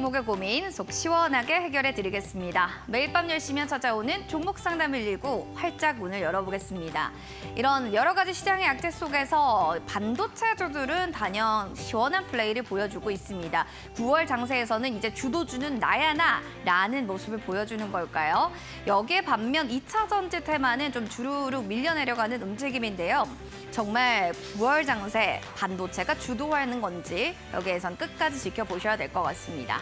종목의 고민 속 시원하게 해결해 드리겠습니다. 매일 밤 10시면 찾아오는 종목 상담 119 활짝 문을 열어보겠습니다. 이런 여러 가지 시장의 악재 속에서 반도체주들은 단연 시원한 플레이를 보여주고 있습니다. 9월 장세에서는 이제 주도주는 나야 나라는 모습을 보여주는 걸까요? 여기에 반면 2차 전지 테마는 좀 주르륵 밀려내려가는 움직임인데요. 정말 9월 장세 반도체가 주도하는 건지 여기에선 끝까지 지켜보셔야 될 것 같습니다.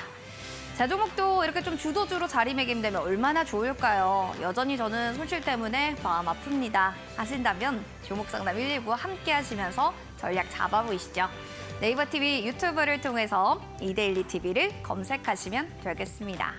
자, 종목도 이렇게 좀 주도주로 자리매김되면 얼마나 좋을까요? 여전히 저는 손실 때문에 마음 아픕니다. 하신다면 종목 상담 119 함께 하시면서 전략 잡아보시죠. 네이버 TV, 유튜브를 통해서 이데일리 TV를 검색하시면 되겠습니다.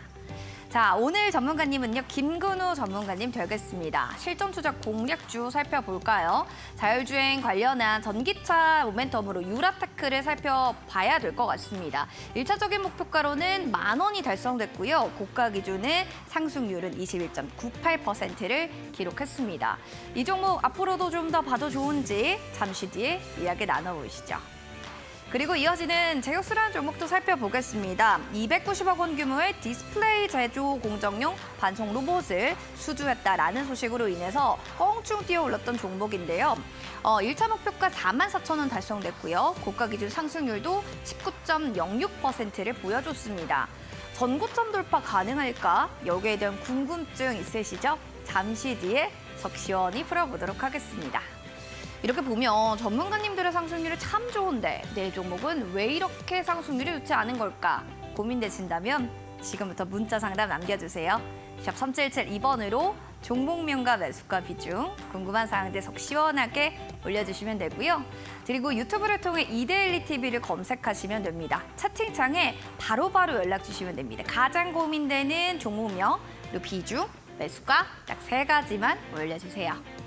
자, 오늘 전문가님은요, 김근우 전문가님 되겠습니다. 실전 투자 공략주 살펴볼까요? 자율주행 관련한 전기차 모멘텀으로 유라테크를 살펴봐야 될 것 같습니다. 1차적인 목표가로는 10,000원이 달성됐고요. 고가 기준의 상승률은 21.98%를 기록했습니다. 이 종목 앞으로도 좀 더 봐도 좋은지 잠시 뒤에 이야기 나눠보시죠. 그리고 이어지는 제격수라는 종목도 살펴보겠습니다. 290억 원 규모의 디스플레이 제조 공정용 반송 로봇을 수주했다라는 소식으로 인해서 껑충 뛰어올랐던 종목인데요. 1차 목표가 44,000원 달성됐고요. 고가 기준 상승률도 19.06%를 보여줬습니다. 전고점 돌파 가능할까? 여기에 대한 궁금증 있으시죠? 잠시 뒤에 속 시원히 풀어보도록 하겠습니다. 이렇게 보면 전문가님들의 상승률이 참 좋은데 내 종목은 왜 이렇게 상승률이 좋지 않은 걸까 고민되신다면 지금부터 문자 상담 남겨주세요. 샵 3772번으로 종목명과 매수가 비중, 궁금한 사항들 속 시원하게 올려주시면 되고요. 그리고 유튜브를 통해 이데일리 TV를 검색하시면 됩니다. 채팅창에 바로바로 연락 주시면 됩니다. 가장 고민되는 종목명, 그리고 비중, 매수가 딱 3가지만 올려주세요.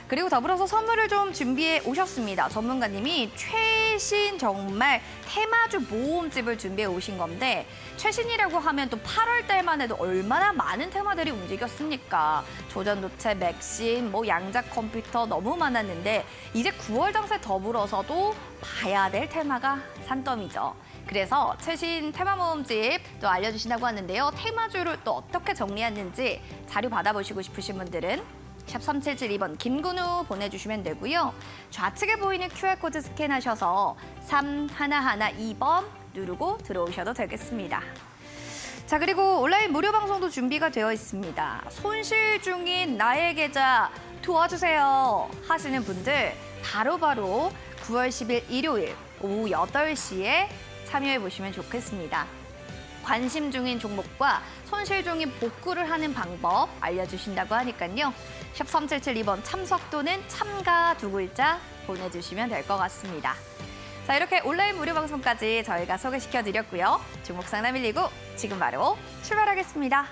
그리고 더불어서 선물을 좀 준비해 오셨습니다. 전문가님이 최신 정말 테마주 모음집을 준비해 오신 건데 최신이라고 하면 또 8월 달만 해도 얼마나 많은 테마들이 움직였습니까? 조전도체, 맥신, 양자 컴퓨터 너무 많았는데 이제 9월 장세 더불어서도 봐야 될 테마가 산더미죠. 그래서 최신 테마 모음집 또 알려주신다고 하는데요. 테마주를 또 어떻게 정리했는지 자료 받아보시고 싶으신 분들은 샵 3772번 김근우 보내주시면 되고요. 좌측에 보이는 QR코드 스캔하셔서 3112번 누르고 들어오셔도 되겠습니다. 자, 그리고 온라인 무료 방송도 준비가 되어 있습니다. 손실 중인 나의 계좌 도와주세요 하시는 분들 바로바로 9월 10일 일요일 오후 8시에 참여해 보시면 좋겠습니다. 관심 중인 종목과 손실 중인 복구를 하는 방법 알려주신다고 하니까요. 샵 3772번 참석 또는 참가 2글자 보내주시면 될 것 같습니다. 자, 이렇게 온라인 무료 방송까지 저희가 소개시켜드렸고요. 종목 상담 119 지금 바로 출발하겠습니다.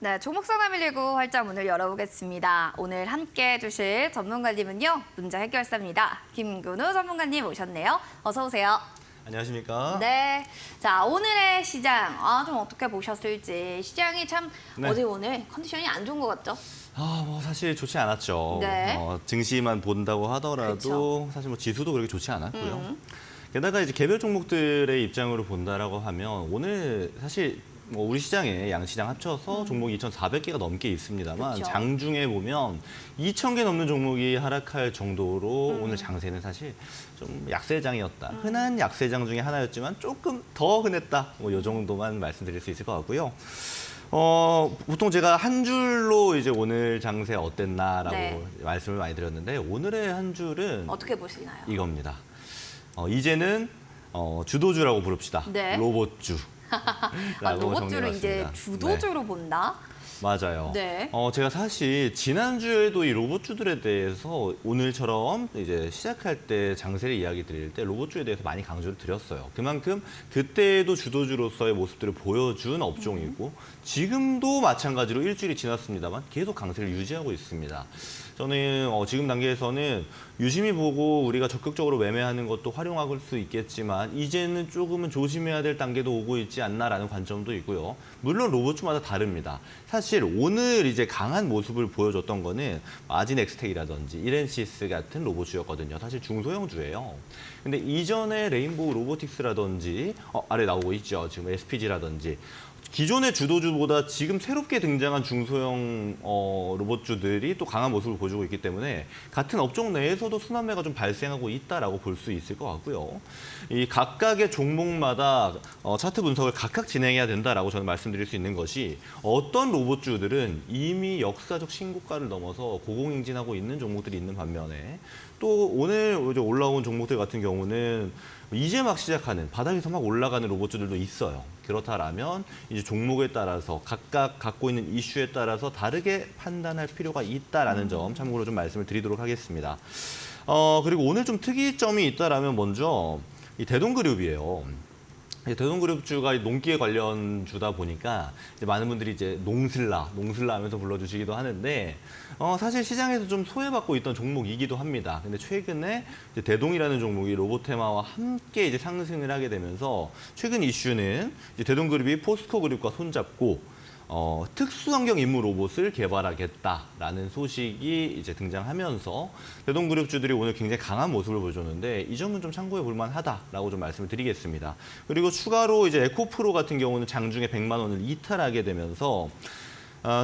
네, 종목상담 119 활짝 문을 열어보겠습니다. 오늘 함께 해주실 전문가님은요, 문자 해결사입니다. 김근우 전문가님 오셨네요. 어서 오세요. 안녕하십니까? 네, 자 오늘의 시장 좀 어떻게 보셨을지 시장이 참 네. 어제 오늘 컨디션이 안 좋은 것 같죠? 뭐 사실 좋지 않았죠. 네. 증시만 본다고 하더라도 그쵸. 사실 뭐 지수도 그렇게 좋지 않았고요. 게다가 이제 개별 종목들의 입장으로 본다라고 하면 오늘 사실 뭐 우리 시장에 양시장 합쳐서 종목이 2,400개가 넘게 있습니다만 그쵸. 장중에 보면 2,000개 넘는 종목이 하락할 정도로 오늘 장세는 사실 좀 약세장이었다. 흔한 약세장 중에 하나였지만 조금 더 흔했다. 뭐 이 정도만 말씀드릴 수 있을 것 같고요. 보통 제가 한 줄로 이제 오늘 장세 어땠나라고 네. 말씀을 많이 드렸는데 오늘의 한 줄은 어떻게 보시나요? 이겁니다. 이제는 주도주라고 부릅시다. 네. 로봇주. 로봇주를 이제 주도주로 본다? 맞아요. 네. 제가 사실 지난주에도 이 로봇주들에 대해서 오늘처럼 이제 시작할 때 장세를 이야기 드릴 때 로봇주에 대해서 많이 강조를 드렸어요. 그만큼 그때도 주도주로서의 모습들을 보여준 업종이고 지금도 마찬가지로 일주일이 지났습니다만 계속 강세를 유지하고 있습니다. 저는 지금 단계에서는 유심히 보고 우리가 적극적으로 매매하는 것도 활용할 수 있겠지만 이제는 조금은 조심해야 될 단계도 오고 있지 않나라는 관점도 있고요. 물론 로봇주마다 다릅니다. 사실 오늘 이제 강한 모습을 보여줬던 거는 마진엑스텍이라든지 이렌시스 같은 로봇주였거든요. 사실 중소형주예요. 근데 이전에 레인보우 로보틱스라든지 아래 나오고 있죠. 지금 SPG라든지 기존의 주도주보다 지금 새롭게 등장한 중소형 로봇주들이 또 강한 모습을 보여주고 있기 때문에 같은 업종 내에서도 순환매가 좀 발생하고 있다라고 볼 수 있을 것 같고요. 이 각각의 종목마다 차트 분석을 각각 진행해야 된다라고 저는 말씀드릴 수 있는 것이 어떤 로봇주들은 이미 역사적 신고가를 넘어서 고공행진하고 있는 종목들이 있는 반면에 또 오늘 올라온 종목들 같은 경우는 이제 막 시작하는 바닥에서 막 올라가는 로봇주들도 있어요. 그렇다라면 이제 종목에 따라서 각각 갖고 있는 이슈에 따라서 다르게 판단할 필요가 있다라는 점 참고로 좀 말씀을 드리도록 하겠습니다. 그리고 오늘 좀 특이점이 있다라면 먼저 이 대동그룹이에요. 대동그룹주가 농기계 관련 주다 보니까 이제 많은 분들이 이제 농슬라 하면서 불러주시기도 하는데 사실 시장에서 좀 소외받고 있던 종목이기도 합니다. 근데 최근에 이제 대동이라는 종목이 로보테마와 함께 이제 상승을 하게 되면서 최근 이슈는 이제 대동그룹이 포스코그룹과 손잡고 특수환경 임무 로봇을 개발하겠다라는 소식이 이제 등장하면서 대동그룹주들이 오늘 굉장히 강한 모습을 보여줬는데 이 점은 좀 참고해 볼 만하다라고 좀 말씀을 드리겠습니다. 그리고 추가로 이제 에코프로 같은 경우는 장중에 100만 원을 이탈하게 되면서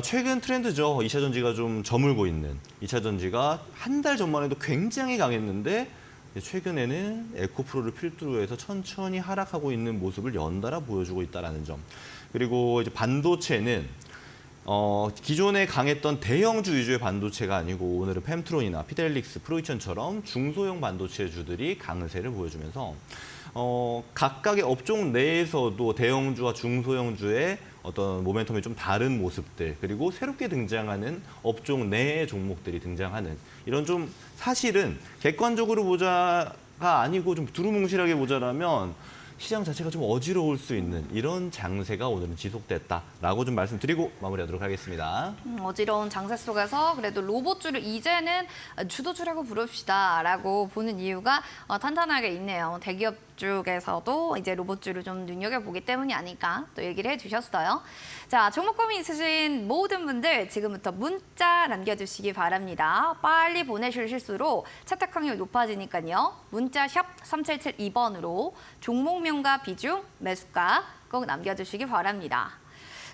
최근 트렌드죠. 2차 전지가 좀 저물고 있는 2차 전지가 한 달 전만 해도 굉장히 강했는데 최근에는 에코프로를 필두로 해서 천천히 하락하고 있는 모습을 연달아 보여주고 있다는 점. 그리고 이제 반도체는 기존에 강했던 대형주 위주의 반도체가 아니고 오늘은 펨트론이나 피델릭스, 프로이천처럼 중소형 반도체주들이 강세를 보여주면서 각각의 업종 내에서도 대형주와 중소형주의 어떤 모멘텀이 좀 다른 모습들 그리고 새롭게 등장하는 업종 내의 종목들이 등장하는 이런 좀 사실은 객관적으로 보자가 아니고 좀 두루뭉실하게 보자라면 시장 자체가 좀 어지러울 수 있는 이런 장세가 오늘은 지속됐다라고 좀 말씀드리고 마무리하도록 하겠습니다. 어지러운 장세 속에서 그래도 로봇주를 이제는 주도주라고 부릅시다라고 보는 이유가 탄탄하게 있네요. 대기업 쪽에서도 이제 로봇주를 좀 눈여겨보기 때문이 아닐까 또 얘기를 해주셨어요. 자, 종목 고민 있으신 모든 분들 지금부터 문자 남겨주시기 바랍니다. 빨리 보내주실수록 채택 확률 높아지니까요. 문자 샵 3772번으로 종목명과 비중, 매수가 꼭 남겨주시기 바랍니다.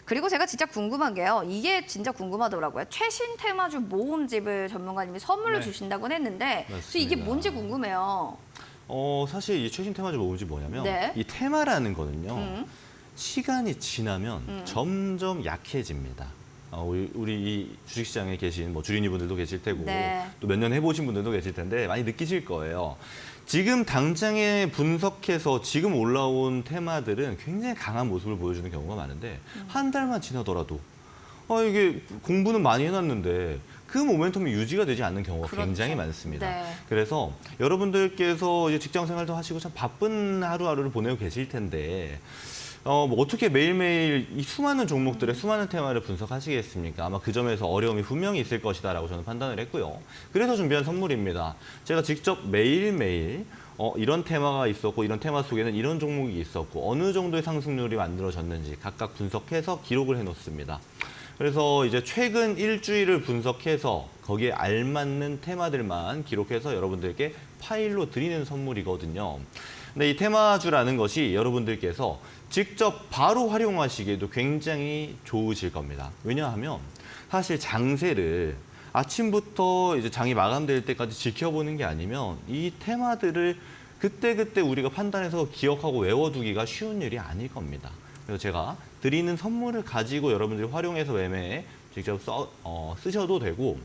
그리고 제가 진짜 궁금한 게요. 이게 진짜 궁금하더라고요. 최신 테마주 모음집을 전문가님이 선물로 네. 주신다고 했는데 그래서 이게 맞습니다. 뭔지 궁금해요. 사실 이 최신 테마주 모음집 뭐냐면 네. 이 테마라는 거는요. 시간이 지나면 점점 약해집니다. 우리 이 주식시장에 계신 뭐 주린이분들도 계실 테고 네. 또 몇 년 해보신 분들도 계실 텐데 많이 느끼실 거예요. 지금 당장에 분석해서 지금 올라온 테마들은 굉장히 강한 모습을 보여주는 경우가 많은데 한 달만 지나더라도 이게 공부는 많이 해놨는데 그 모멘텀이 유지가 되지 않는 경우가 그렇죠. 굉장히 많습니다. 네. 그래서 여러분들께서 이제 직장 생활도 하시고 참 바쁜 하루하루를 보내고 계실 텐데 뭐 어떻게 매일매일 이 수많은 종목들의 수많은 테마를 분석하시겠습니까? 아마 그 점에서 어려움이 분명히 있을 것이다라고 저는 판단을 했고요. 그래서 준비한 선물입니다. 제가 직접 매일매일 이런 테마가 있었고 이런 테마 속에는 이런 종목이 있었고 어느 정도의 상승률이 만들어졌는지 각각 분석해서 기록을 해놓습니다. 그래서 이제 최근 일주일을 분석해서 거기에 알맞는 테마들만 기록해서 여러분들께 파일로 드리는 선물이거든요. 근데 이 테마주라는 것이 여러분들께서 직접 바로 활용하시기에도 굉장히 좋으실 겁니다. 왜냐하면 사실 장세를 아침부터 이제 장이 마감될 때까지 지켜보는 게 아니면 이 테마들을 그때그때 우리가 판단해서 기억하고 외워두기가 쉬운 일이 아닐 겁니다. 그래서 제가 드리는 선물을 가지고 여러분들이 활용해서 매매에 직접 쓰셔도 되고,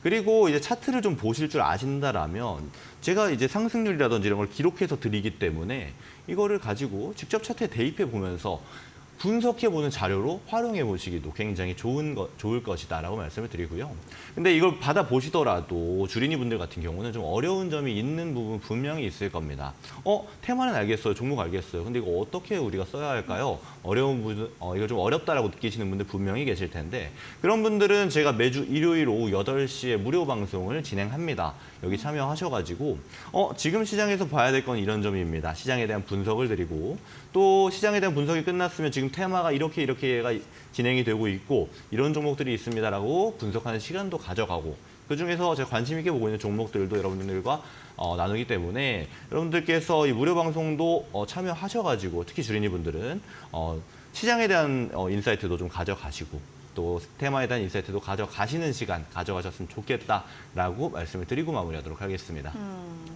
그리고 이제 차트를 좀 보실 줄 아신다라면 제가 이제 상승률이라든지 이런 걸 기록해서 드리기 때문에 이거를 가지고 직접 차트에 대입해 보면서 분석해보는 자료로 활용해보시기도 굉장히 좋을 것이다라고 말씀을 드리고요. 근데 이걸 받아보시더라도 주린이 분들 같은 경우는 좀 어려운 점이 있는 부분 분명히 있을 겁니다. 테마는 알겠어요. 종목 알겠어요. 근데 이거 어떻게 우리가 써야 할까요? 어려운 부분, 이거 좀 어렵다라고 느끼시는 분들 분명히 계실 텐데 그런 분들은 제가 매주 일요일 오후 8시에 무료 방송을 진행합니다. 여기 참여하셔가지고 지금 시장에서 봐야 될 건 이런 점입니다. 시장에 대한 분석을 드리고 또 시장에 대한 분석이 끝났으면 지금 테마가 이렇게가 진행이 되고 있고 이런 종목들이 있습니다라고 분석하는 시간도 가져가고 그중에서 제가 관심 있게 보고 있는 종목들도 여러분들과 나누기 때문에 여러분들께서 이 무료 방송도 참여하셔가지고 특히 주린이 분들은 시장에 대한 인사이트도 좀 가져가시고 또 테마에 대한 인사이트도 가져가시는 시간 가져가셨으면 좋겠다라고 말씀을 드리고 마무리하도록 하겠습니다.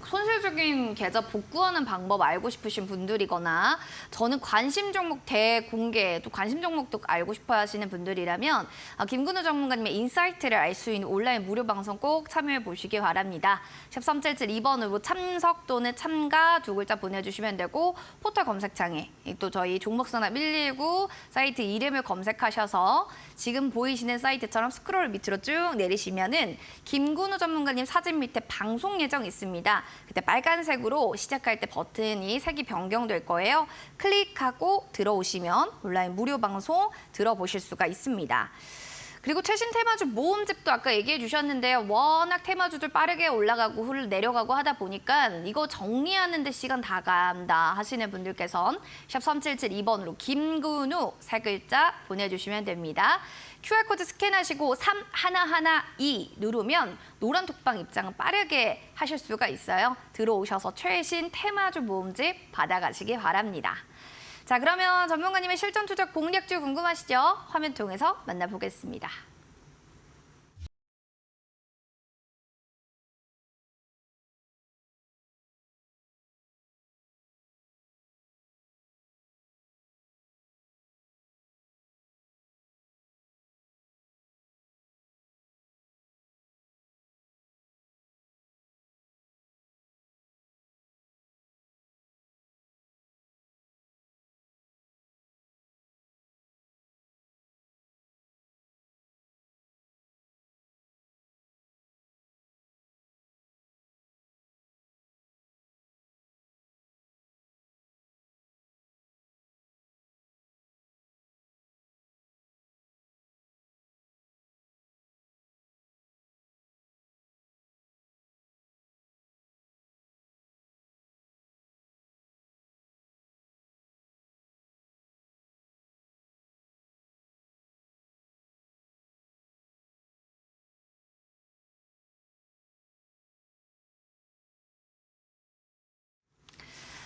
손실적인 계좌 복구하는 방법 알고 싶으신 분들이거나 저는 관심 종목 대공개 또 관심 종목도 알고 싶어 하시는 분들이라면 김근우 전문가님의 인사이트를 알 수 있는 온라인 무료 방송 꼭 참여해 보시기 바랍니다. 샵 3772번으로 참석 또는 참가 두 글자 보내주시면 되고 포털 검색창에 또 저희 종목상담 119 사이트 이름을 검색하셔서 지금 보이시는 사이트처럼 스크롤 밑으로 쭉 내리시면은 김근우 전문가님 사진 밑에 방송 예정 있습니다. 그때 빨간색으로 시작할 때 버튼이 색이 변경될 거예요. 클릭하고 들어오시면 온라인 무료 방송 들어보실 수가 있습니다. 그리고 최신 테마주 모음집도 아까 얘기해 주셨는데요. 워낙 테마주들 빠르게 올라가고 내려가고 하다 보니까 이거 정리하는 데 시간 다 간다 하시는 분들께선 샵 3772번으로 김근우 세 글자 보내주시면 됩니다. QR코드 스캔하시고 3112 누르면 노란 톡방 입장은 빠르게 하실 수가 있어요. 들어오셔서 최신 테마주 모음집 받아가시기 바랍니다. 자, 그러면 전문가님의 실전 투자 공략주 궁금하시죠? 화면 통해서 만나보겠습니다.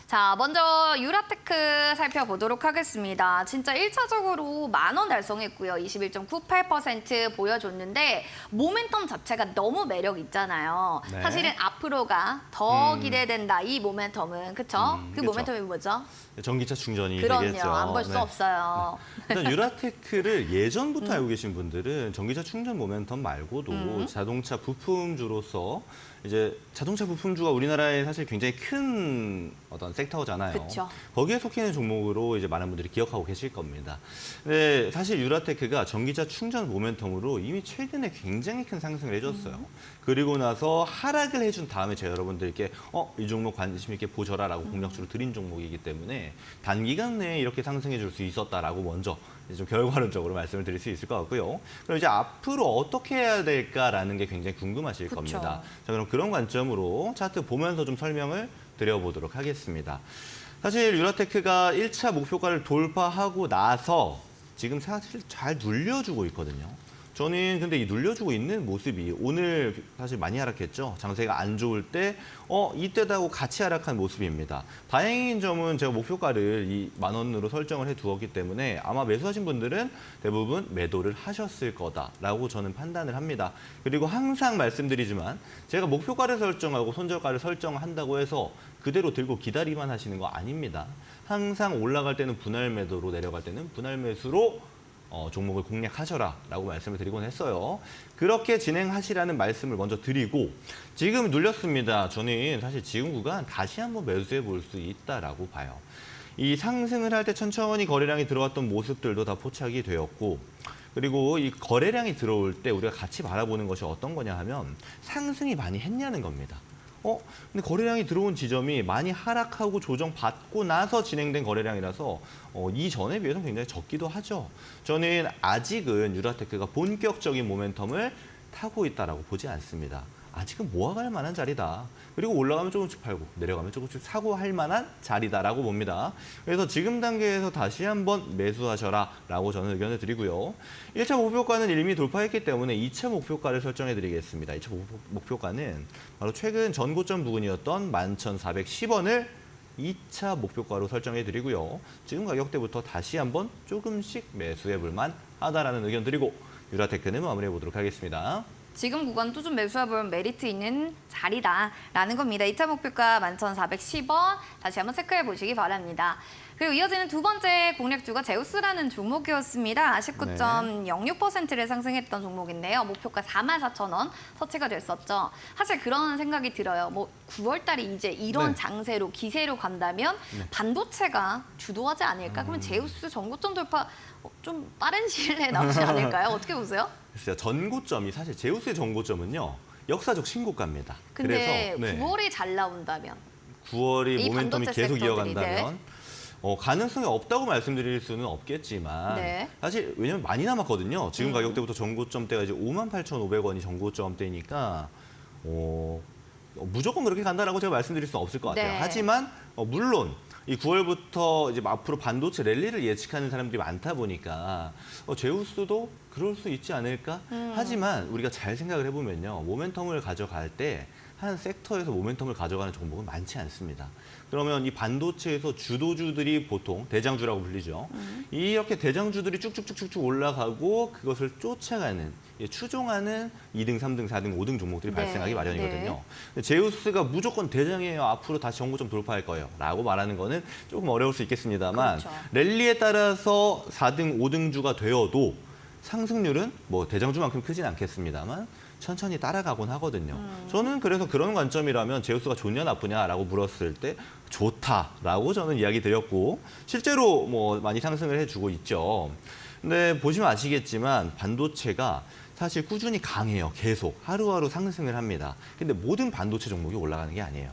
자, 먼저 유라테크 살펴보도록 하겠습니다. 진짜 1차적으로 10,000원 달성했고요. 21.98% 보여줬는데 모멘텀 자체가 너무 매력 있잖아요. 네. 사실은 앞으로가 더 기대된다, 이 모멘텀은. 그쵸? 그 그쵸. 모멘텀이 뭐죠? 전기차 충전이 그럼요. 되겠죠. 안 볼 수 네. 없어요. 일단 유라테크를 예전부터 알고 계신 분들은 전기차 충전 모멘텀 말고도 자동차 부품주로서 이제 자동차 부품주가 우리나라에 사실 굉장히 큰 어떤 섹터잖아요. 그쵸. 거기에 속해 있는 종목으로 이제 많은 분들이 기억하고 계실 겁니다. 근데 사실 유라테크가 전기차 충전 모멘텀으로 이미 최근에 굉장히 큰 상승을 해줬어요. 그리고 나서 하락을 해준 다음에 제가 여러분들께 이 종목 관심 있게 보셔라라고 공략주로 드린 종목이기 때문에 단기간 내에 이렇게 상승해 줄 수 있었다라고 먼저 이제 좀 결과론적으로 말씀을 드릴 수 있을 것 같고요. 그럼 이제 앞으로 어떻게 해야 될까라는 게 굉장히 궁금하실 그쵸. 겁니다. 자, 그럼 그런 관점으로 차트 보면서 좀 설명을 드려보도록 하겠습니다. 사실 유라테크가 1차 목표가를 돌파하고 나서 지금 사실 잘 눌려주고 있거든요. 저는 근데 이 눌려주고 있는 모습이 오늘 사실 많이 하락했죠. 장세가 안 좋을 때 이때다고 같이 하락한 모습입니다. 다행인 점은 제가 목표가를 이 10,000원으로 설정을 해두었기 때문에 아마 매수하신 분들은 대부분 매도를 하셨을 거다라고 저는 판단을 합니다. 그리고 항상 말씀드리지만 제가 목표가를 설정하고 손절가를 설정한다고 해서 그대로 들고 기다리만 하시는 거 아닙니다. 항상 올라갈 때는 분할 매도로 내려갈 때는 분할 매수로 종목을 공략하셔라라고 말씀을 드리곤 했어요. 그렇게 진행하시라는 말씀을 먼저 드리고 지금 눌렸습니다. 저는 사실 지금 구간 다시 한번 매수해 볼 수 있다라고 봐요. 이 상승을 할 때 천천히 거래량이 들어왔던 모습들도 다 포착이 되었고 그리고 이 거래량이 들어올 때 우리가 같이 바라보는 것이 어떤 거냐 하면 상승이 많이 했냐는 겁니다. 근데 거래량이 들어온 지점이 많이 하락하고 조정받고 나서 진행된 거래량이라서 이전에 비해서는 굉장히 적기도 하죠. 저는 아직은 유라테크가 본격적인 모멘텀을 타고 있다라고 보지 않습니다. 아직은 모아갈 만한 자리다. 그리고 올라가면 조금씩 팔고 내려가면 조금씩 사고 할 만한 자리다라고 봅니다. 그래서 지금 단계에서 다시 한번 매수하셔라라고 저는 의견을 드리고요. 1차 목표가는 이미 돌파했기 때문에 2차 목표가를 설정해 드리겠습니다. 2차 목표가는 바로 최근 전고점 부근이었던 11,410원을 2차 목표가로 설정해 드리고요. 지금 가격대부터 다시 한번 조금씩 매수해 볼 만하다라는 의견 드리고 유라테크는 마무리해 보도록 하겠습니다. 지금 구간도 좀 매수해볼 메리트 있는 자리다라는 겁니다. 2차 목표가 11,410원 다시 한번 체크해 보시기 바랍니다. 그리고 이어지는 두 번째 공략주가 제우스라는 종목이었습니다. 19.06%를 상승했던 종목인데요. 목표가 44,000원 터치가 됐었죠. 사실 그런 생각이 들어요. 9월 달에 이제 이런 네. 장세로 기세로 간다면 반도체가 주도하지 않을까? 그러면 제우스 전고점 돌파 좀 빠른 시일 내에 나오지 않을까요? 어떻게 보세요? 글쎄요, 전고점이 사실 제우스의 전고점은요. 역사적 신고가입니다. 근데 그래서 9월이 잘 나온다면 9월이 이 모멘텀이 반도체 계속 섹터들이, 이어간다면 가능성이 없다고 말씀드릴 수는 없겠지만 네. 사실 왜냐면 많이 남았거든요. 지금 가격대부터 전고점대가 이제 58,500원이 전고점대니까 무조건 그렇게 간다라고 제가 말씀드릴 수는 없을 것 같아요. 네. 하지만 물론 이 9월부터 이제 앞으로 반도체 랠리를 예측하는 사람들이 많다 보니까 제우스도 그럴 수 있지 않을까? 하지만 우리가 잘 생각을 해보면요. 모멘텀을 가져갈 때 한 섹터에서 모멘텀을 가져가는 종목은 많지 않습니다. 그러면 이 반도체에서 주도주들이 보통 대장주라고 불리죠. 이렇게 대장주들이 쭉쭉쭉쭉 올라가고 그것을 쫓아가는, 추종하는 2등, 3등, 4등, 5등 종목들이 네, 발생하기 마련이거든요. 근데 제우스가 무조건 대장이에요. 앞으로 다시 전고점 돌파할 거예요. 라고 말하는 거는 조금 어려울 수 있겠습니다만 그렇죠. 랠리에 따라서 4등, 5등주가 되어도 상승률은 뭐 대장주만큼 크진 않겠습니다만 천천히 따라가곤 하거든요. 저는 그래서 그런 관점이라면 제우스가 좋냐 나쁘냐라고 물었을 때 좋다라고 저는 이야기 드렸고 실제로 뭐 많이 상승을 해주고 있죠. 근데 보시면 아시겠지만 반도체가 사실 꾸준히 강해요. 계속 하루하루 상승을 합니다. 근데 모든 반도체 종목이 올라가는 게 아니에요.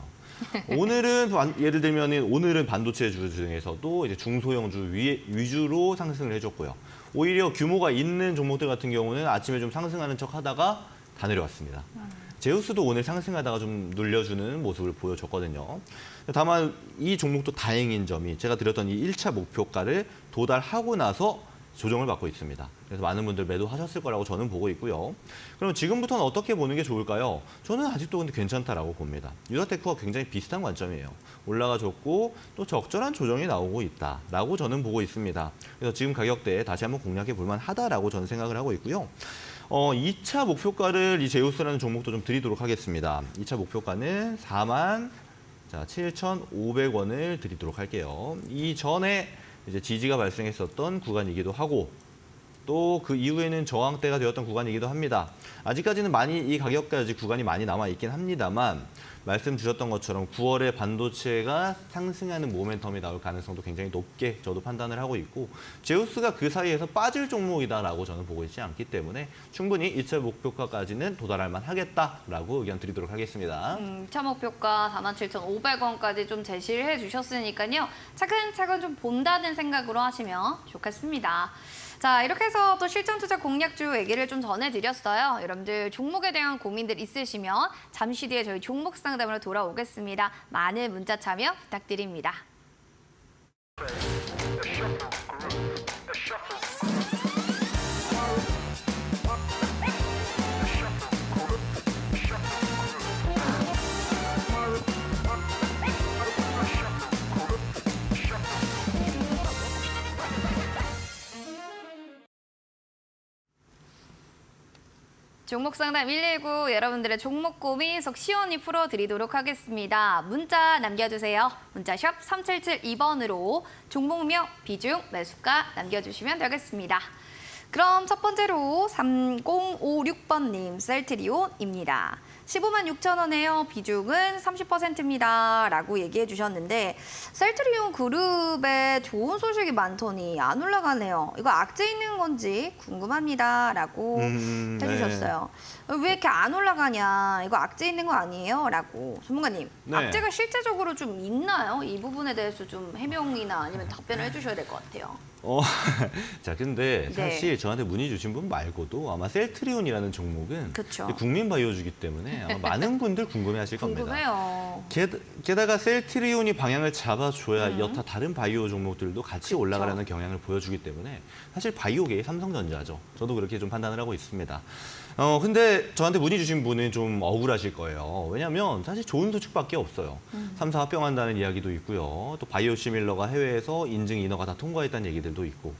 오늘은 예를 들면은 오늘은 반도체 주 중에서도 이제 중소형주 위주로 상승을 해줬고요. 오히려 규모가 있는 종목들 같은 경우는 아침에 좀 상승하는 척 하다가 다 내려왔습니다. 제우스도 오늘 상승하다가 좀 눌려주는 모습을 보여줬거든요. 다만 이 종목도 다행인 점이 제가 드렸던 이 1차 목표가를 도달하고 나서 조정을 받고 있습니다. 그래서 많은 분들 매도하셨을 거라고 저는 보고 있고요. 그럼 지금부터는 어떻게 보는 게 좋을까요? 저는 아직도 근데 괜찮다라고 봅니다. 유라테크와 굉장히 비슷한 관점이에요. 올라가줬고 또 적절한 조정이 나오고 있다라고 저는 보고 있습니다. 그래서 지금 가격대에 다시 한번 공략해 볼 만하다라고 저는 생각을 하고 있고요. 2차 목표가를 이 제우스라는 종목도 좀 드리도록 하겠습니다. 2차 목표가는 47,500원을 드리도록 할게요. 이전에 이제 지지가 발생했었던 구간이기도 하고 또 그 이후에는 저항대가 되었던 구간이기도 합니다. 아직까지는 이 가격까지 구간이 많이 남아 있긴 합니다만 말씀 주셨던 것처럼 9월에 반도체가 상승하는 모멘텀이 나올 가능성도 굉장히 높게 저도 판단을 하고 있고 제우스가 그 사이에서 빠질 종목이다라고 저는 보고 있지 않기 때문에 충분히 2차 목표가까지는 도달할 만하겠다라고 의견 드리도록 하겠습니다. 2차 목표가 47,500원까지 좀 제시를 해주셨으니까요. 차근차근 좀 본다는 생각으로 하시면 좋겠습니다. 자, 이렇게 해서 또 실전 투자 공략주 얘기를 좀 전해드렸어요. 여러분들 종목에 대한 고민들 있으시면 잠시 뒤에 저희 종목 상담으로 돌아오겠습니다. 많은 문자 참여 부탁드립니다. 종목 상담 119 여러분들의 종목 고민 속 시원히 풀어드리도록 하겠습니다. 문자 남겨주세요. 문자샵 3772번으로 종목명, 비중, 매수가 남겨주시면 되겠습니다. 그럼 첫 번째로 3056번님 셀트리온입니다. 15만 6천 원에요. 비중은 30%입니다. 라고 얘기해 주셨는데 셀트리온 그룹에 좋은 소식이 많더니 안 올라가네요. 이거 악재 있는 건지 궁금합니다. 라고 해주셨어요. 네. 왜 이렇게 안 올라가냐. 이거 악재 있는 거 아니에요? 라고. 전문가님, 네. 악재가 실제적으로 좀 있나요? 이 부분에 대해서 좀 해명이나 아니면 답변을 해주셔야 될 것 같아요. 자, 근데 네. 사실 저한테 문의 주신 분 말고도 아마 셀트리온이라는 종목은 그쵸. 국민 바이오주기 때문에 아마 많은 분들 궁금해하실 겁니다. 궁금해요. 게다가 셀트리온이 방향을 잡아줘야 여타 다른 바이오 종목들도 같이 그쵸. 올라가라는 경향을 보여주기 때문에 사실 바이오계의 삼성전자죠. 저도 그렇게 좀 판단을 하고 있습니다. 근데 저한테 문의 주신 분은 좀 억울하실 거예요. 왜냐하면 사실 좋은 소식밖에 없어요. 3사 합병한다는 이야기도 있고요. 또 바이오시밀러가 해외에서 인증 인허가 다 통과했다는 얘기들도 있고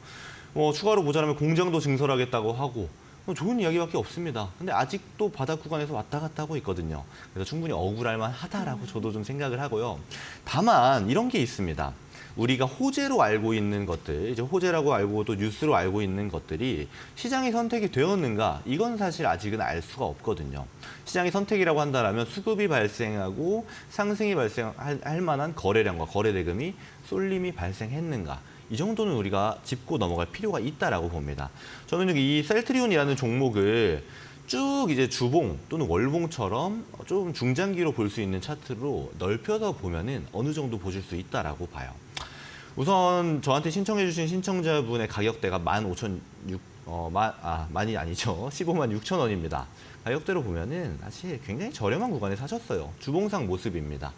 추가로 모자라면 공장도 증설하겠다고 하고 좋은 이야기밖에 없습니다. 근데 아직도 바닥 구간에서 왔다 갔다 하고 있거든요. 그래서 충분히 억울할 만하다라고 저도 좀 생각을 하고요. 다만 이런 게 있습니다. 우리가 호재로 알고 있는 것들, 이제 호재라고 알고 또 뉴스로 알고 있는 것들이 시장이 선택이 되었는가? 이건 사실 아직은 알 수가 없거든요. 시장이 선택이라고 한다면 수급이 발생하고 상승이 발생할 만한 거래량과 거래 대금이 쏠림이 발생했는가? 이 정도는 우리가 짚고 넘어갈 필요가 있다라고 봅니다. 저는 이 셀트리온이라는 종목을 쭉 이제 주봉 또는 월봉처럼 좀 중장기로 볼 수 있는 차트로 넓혀서 보면은 어느 정도 보실 수 있다라고 봐요. 우선 저한테 신청해주신 신청자분의 가격대가 15만 6천 원입니다. 가격대로 보면은 사실 굉장히 저렴한 구간에 사셨어요. 주봉상 모습입니다.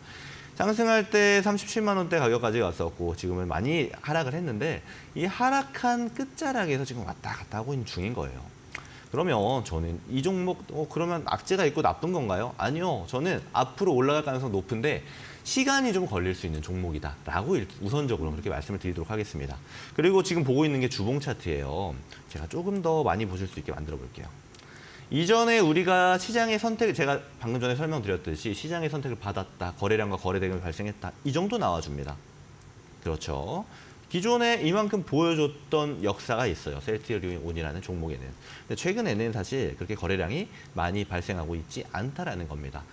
상승할 때 37만 원대 가격까지 갔었고 지금은 많이 하락을 했는데 이 하락한 끝자락에서 지금 왔다 갔다 하고 있는 중인 거예요. 그러면 저는 이 종목 그러면 악재가 있고 나쁜 건가요? 아니요. 저는 앞으로 올라갈 가능성 높은데 시간이 좀 걸릴 수 있는 종목이다라고 우선적으로 그렇게 말씀을 드리도록 하겠습니다. 그리고 지금 보고 있는 게 주봉 차트예요. 제가 조금 더 많이 보실 수 있게 만들어 볼게요. 이전에 우리가 시장의 선택을 제가 방금 전에 설명드렸듯이 시장의 선택을 받았다. 거래량과 거래 대금이 발생했다. 이 정도 나와줍니다. 그렇죠. 기존에 이만큼 보여줬던 역사가 있어요. 셀트리온이라는 종목에는. 근데 최근에는 사실 그렇게 거래량이 많이 발생하고 있지 않다라는 겁니다.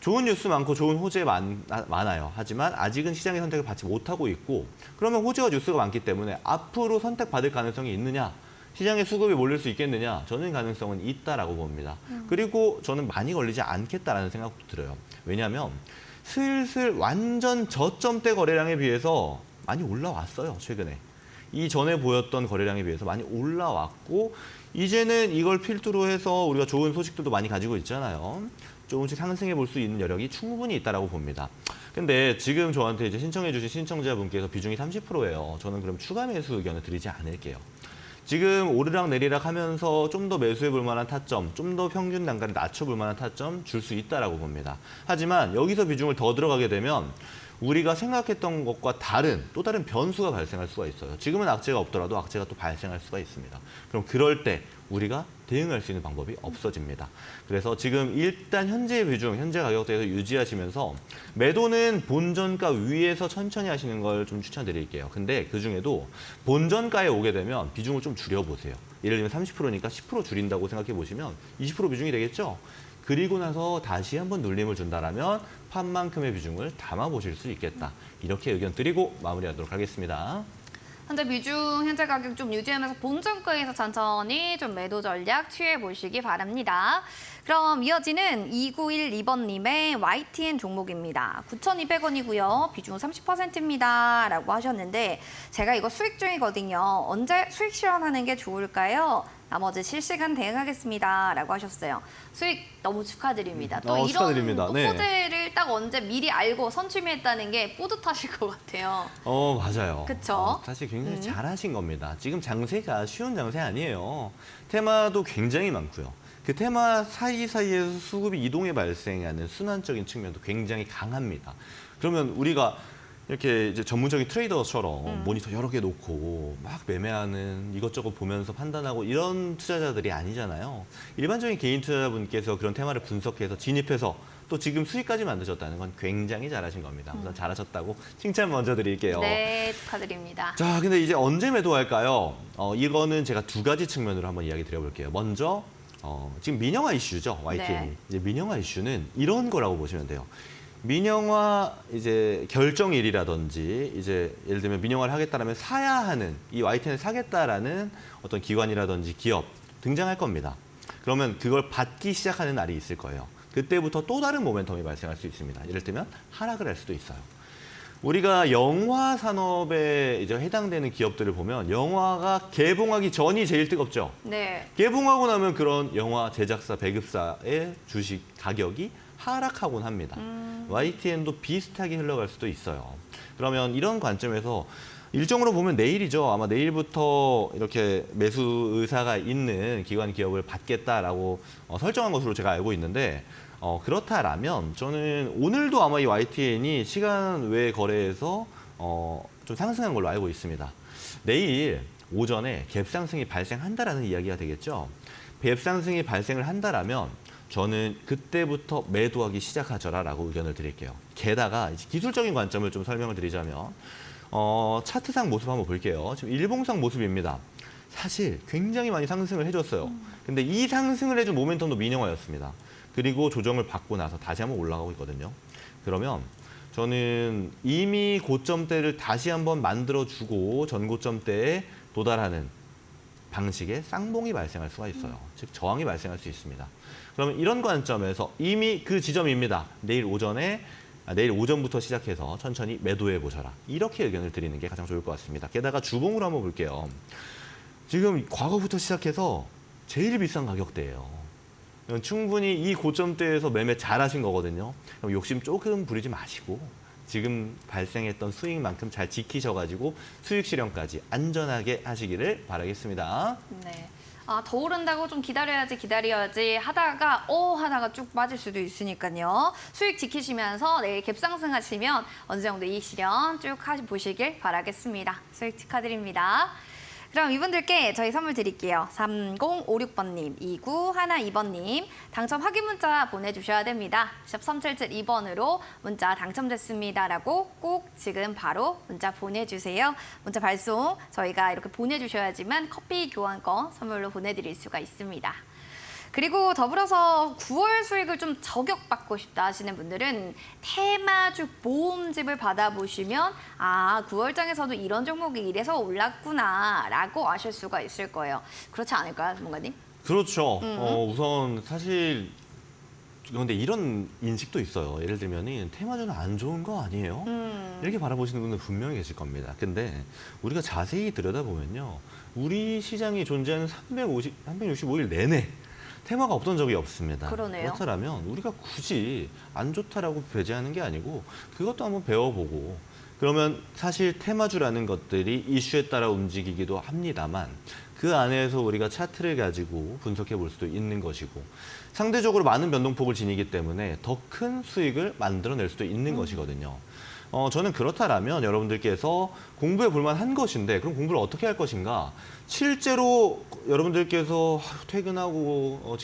좋은 뉴스 많고 좋은 호재 많아요. 하지만 아직은 시장의 선택을 받지 못하고 있고 그러면 호재와 뉴스가 많기 때문에 앞으로 선택받을 가능성이 있느냐? 시장에 수급이 몰릴 수 있겠느냐? 저는 가능성은 있다라고 봅니다. 그리고 저는 많이 걸리지 않겠다라는 생각도 들어요. 왜냐하면 슬슬 완전 저점대 거래량에 비해서 많이 올라왔어요, 최근에. 이전에 보였던 거래량에 비해서 많이 올라왔고 이제는 이걸 필두로 해서 우리가 좋은 소식들도 많이 가지고 있잖아요. 조금씩 상승해 볼 수 있는 여력이 충분히 있다라고 봅니다. 근데 지금 저한테 이제 신청해 주신 신청자분께서 비중이 30%예요. 저는 그럼 추가 매수 의견을 드리지 않을게요. 지금 오르락 내리락 하면서 좀 더 매수해 볼 만한 타점, 좀 더 평균 단가를 낮춰 볼 만한 타점 줄 수 있다라고 봅니다. 하지만 여기서 비중을 더 들어가게 되면 우리가 생각했던 것과 또 다른 변수가 발생할 수가 있어요. 지금은 악재가 없더라도 악재가 또 발생할 수가 있습니다. 그럼 그럴 때 우리가 대응할 수 있는 방법이 없어집니다. 그래서 지금 일단 현재 비중, 현재 가격대에서 유지하시면서 매도는 본전가 위에서 천천히 하시는 걸 좀 추천드릴게요. 근데 그중에도 본전가에 오게 되면 비중을 좀 줄여보세요. 예를 들면 30%니까 10% 줄인다고 생각해 보시면 20% 비중이 되겠죠? 그리고 나서 다시 한번 눌림을 준다라면 판만큼의 비중을 담아보실 수 있겠다. 이렇게 의견 드리고 마무리하도록 하겠습니다. 현재 비중, 현재 가격 좀 유지하면서 본전가에서 천천히 좀 매도 전략 취해 보시기 바랍니다. 그럼 이어지는 2912번님의 YTN 종목입니다. 9,200원이고요. 비중 30%입니다. 라고 하셨는데 제가 이거 수익 중이거든요. 언제 수익 실현하는 게 좋을까요? 나머지 실시간 대응하겠습니다. 라고 하셨어요. 수익 너무 축하드립니다. 또 이런 축하드립니다. 네. 호재를 딱 언제 미리 알고 선취했다는 게 뿌듯하실 것 같아요. 맞아요. 그쵸? 사실 굉장히 잘하신 겁니다. 지금 장세가 쉬운 장세 아니에요. 테마도 굉장히 많고요. 그 테마 사이사이에서 수급이 이동에 발생하는 순환적인 측면도 굉장히 강합니다. 그러면 우리가 이렇게 이제 전문적인 트레이더처럼 모니터 여러 개 놓고 막 매매하는 이것저것 보면서 판단하고 이런 투자자들이 아니잖아요. 일반적인 개인 투자자분께서 그런 테마를 분석해서 진입해서 또 지금 수익까지 만드셨다는 건 굉장히 잘하신 겁니다. 우선 잘하셨다고 칭찬 먼저 드릴게요. 네, 축하드립니다. 자, 근데 이제 언제 매도할까요? 이거는 제가 두 가지 측면으로 한번 이야기 드려볼게요. 먼저 지금 민영화 이슈죠, YTN. 네. 이제 민영화 이슈는 이런 거라고 보시면 돼요. 민영화 이제 결정일이라든지 이제 예를 들면 민영화를 하겠다라면 사야 하는 이 YTN을 사겠다라는 어떤 기관이라든지 기업 등장할 겁니다. 그러면 그걸 받기 시작하는 날이 있을 거예요. 그때부터 또 다른 모멘텀이 발생할 수 있습니다. 예를 들면 하락을 할 수도 있어요. 우리가 영화 산업에 이제 해당되는 기업들을 보면 영화가 개봉하기 전이 제일 뜨겁죠. 네. 개봉하고 나면 그런 영화 제작사, 배급사의 주식 가격이 하락하곤 합니다. YTN도 비슷하게 흘러갈 수도 있어요. 그러면 이런 관점에서 일정으로 보면 내일이죠. 아마 내일부터 이렇게 매수 의사가 있는 기관 기업을 받겠다라고 설정한 것으로 제가 알고 있는데 그렇다라면 저는 오늘도 아마 이 YTN이 시간 외 거래에서 좀 상승한 걸로 알고 있습니다. 내일 오전에 갭 상승이 발생한다라는 이야기가 되겠죠. 갭 상승이 발생을 한다라면 저는 그때부터 매도하기 시작하져라라고 의견을 드릴게요. 게다가 이제 기술적인 관점을 좀 설명을 드리자면 차트상 모습 한번 볼게요. 지금 일봉상 모습입니다. 사실 굉장히 많이 상승을 해줬어요. 근데 이 상승을 해준 모멘텀도 민영화였습니다. 그리고 조정을 받고 나서 다시 한번 올라가고 있거든요. 그러면 저는 이미 고점대를 다시 한번 만들어주고 전고점대에 도달하는 방식의 쌍봉이 발생할 수가 있어요. 즉 저항이 발생할 수 있습니다. 그러면 이런 관점에서 이미 그 지점입니다. 내일 오전부터 시작해서 천천히 매도해 보셔라. 이렇게 의견을 드리는 게 가장 좋을 것 같습니다. 게다가 주봉으로 한번 볼게요. 지금 과거부터 시작해서 제일 비싼 가격대예요. 충분히 이 고점대에서 매매 잘하신 거거든요. 그럼 욕심 조금 부리지 마시고 지금 발생했던 수익만큼 잘 지키셔가지고 수익 실현까지 안전하게 하시기를 바라겠습니다. 네. 더 오른다고 좀 기다려야지 하다가 쭉 빠질 수도 있으니까요. 수익 지키시면서 내일 갭상승 하시면 어느 정도 이익 실현 쭉 보시길 바라겠습니다. 수익 축하드립니다. 그럼 이분들께 저희 선물 드릴게요. 3056번님, 2912번님 당첨 확인 문자 보내주셔야 됩니다. 샵 3772번으로 문자 당첨됐습니다라고 꼭 지금 바로 문자 보내주세요. 문자 발송 저희가 이렇게 보내주셔야지만 커피 교환권 선물로 보내드릴 수가 있습니다. 그리고 더불어서 9월 수익을 좀 저격받고 싶다 하시는 분들은 테마주 모음집을 받아보시면 9월장에서도 이런 종목이 이래서 올랐구나 라고 아실 수가 있을 거예요. 그렇지 않을까요, 전문가님? 그렇죠. 우선 사실 그런데 이런 인식도 있어요. 예를 들면 테마주는 안 좋은 거 아니에요? 이렇게 바라보시는 분들 분명히 계실 겁니다. 근데 우리가 자세히 들여다보면요. 우리 시장이 존재하는 365일 내내 테마가 없던 적이 없습니다. 그러네요. 그렇다면 우리가 굳이 안 좋다라고 배제하는 게 아니고 그것도 한번 배워보고 그러면 사실 테마주라는 것들이 이슈에 따라 움직이기도 합니다만 그 안에서 우리가 차트를 가지고 분석해 볼 수도 있는 것이고 상대적으로 많은 변동폭을 지니기 때문에 더 큰 수익을 만들어낼 수도 있는 것이거든요. 저는 그렇다라면 여러분들께서 공부해 볼 만한 것인데 그럼 공부를 어떻게 할 것인가? 실제로 여러분들께서 퇴근하고